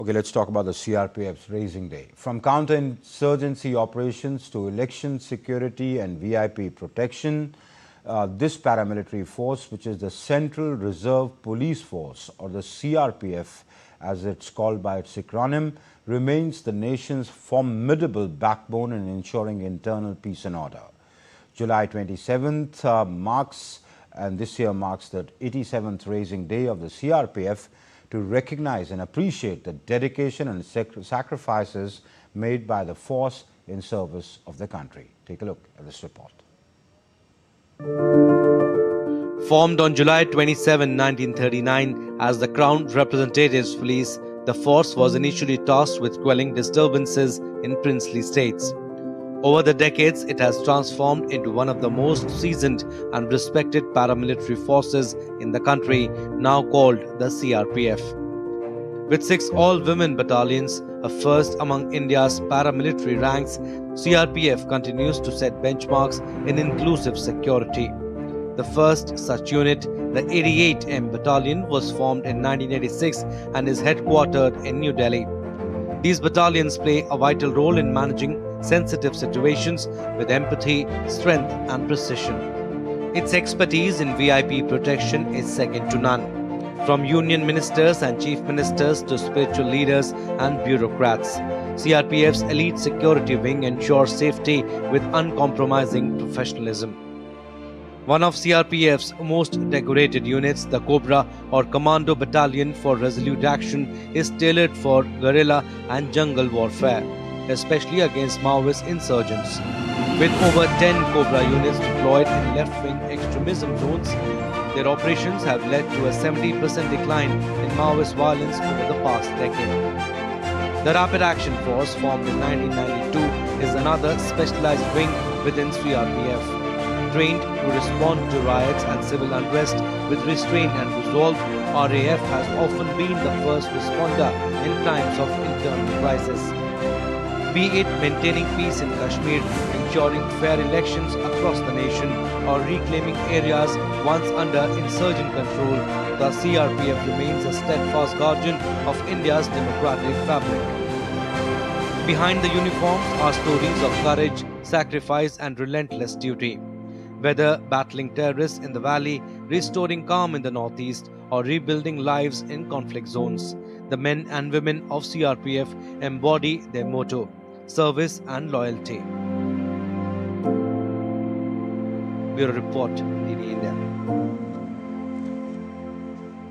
Okay, let's talk about the CRPF's Raising Day. From counterinsurgency operations to election security and VIP protection, this paramilitary force, which is the Central Reserve Police Force, or the CRPF, as it's called by its acronym, remains the nation's formidable backbone in ensuring internal peace and order. July 27th marks the 87th Raising Day of the CRPF, to recognize and appreciate the dedication and sacrifices made by the force in service of the country. Take a look at this report. Formed on July 27, 1939 as the Crown Representatives Police, the force was initially tasked with quelling disturbances in princely states. Over the decades, it has transformed into one of the most seasoned and respected paramilitary forces in the country, now called the CRPF. With 6 all-women battalions, a first among India's paramilitary ranks, CRPF continues to set benchmarks in inclusive security. The first such unit, the 88M Battalion, was formed in 1986 and is headquartered in New Delhi. These battalions play a vital role in managing sensitive situations with empathy, strength and precision. Its expertise in VIP protection is second to none. From union ministers and chief ministers to spiritual leaders and bureaucrats, CRPF's elite security wing ensures safety with uncompromising professionalism. One of CRPF's most decorated units, the Cobra or Commando Battalion for Resolute Action, is tailored for guerrilla and jungle warfare, especially against Maoist insurgents. With over 10 Cobra units deployed in left-wing extremism zones, their operations have led to a 70% decline in Maoist violence over the past decade. The Rapid Action Force, formed in 1992, is another specialized wing within CRPF. Trained to respond to riots and civil unrest with restraint and resolve, RAF has often been the first responder in times of internal crisis. Be it maintaining peace in Kashmir, ensuring fair elections across the nation, or reclaiming areas once under insurgent control, the CRPF remains a steadfast guardian of India's democratic fabric. Behind the uniforms are stories of courage, sacrifice and relentless duty. Whether battling terrorists in the valley, restoring calm in the northeast, or rebuilding lives in conflict zones, the men and women of CRPF embody their motto: service and loyalty. Bureau Report, DD India.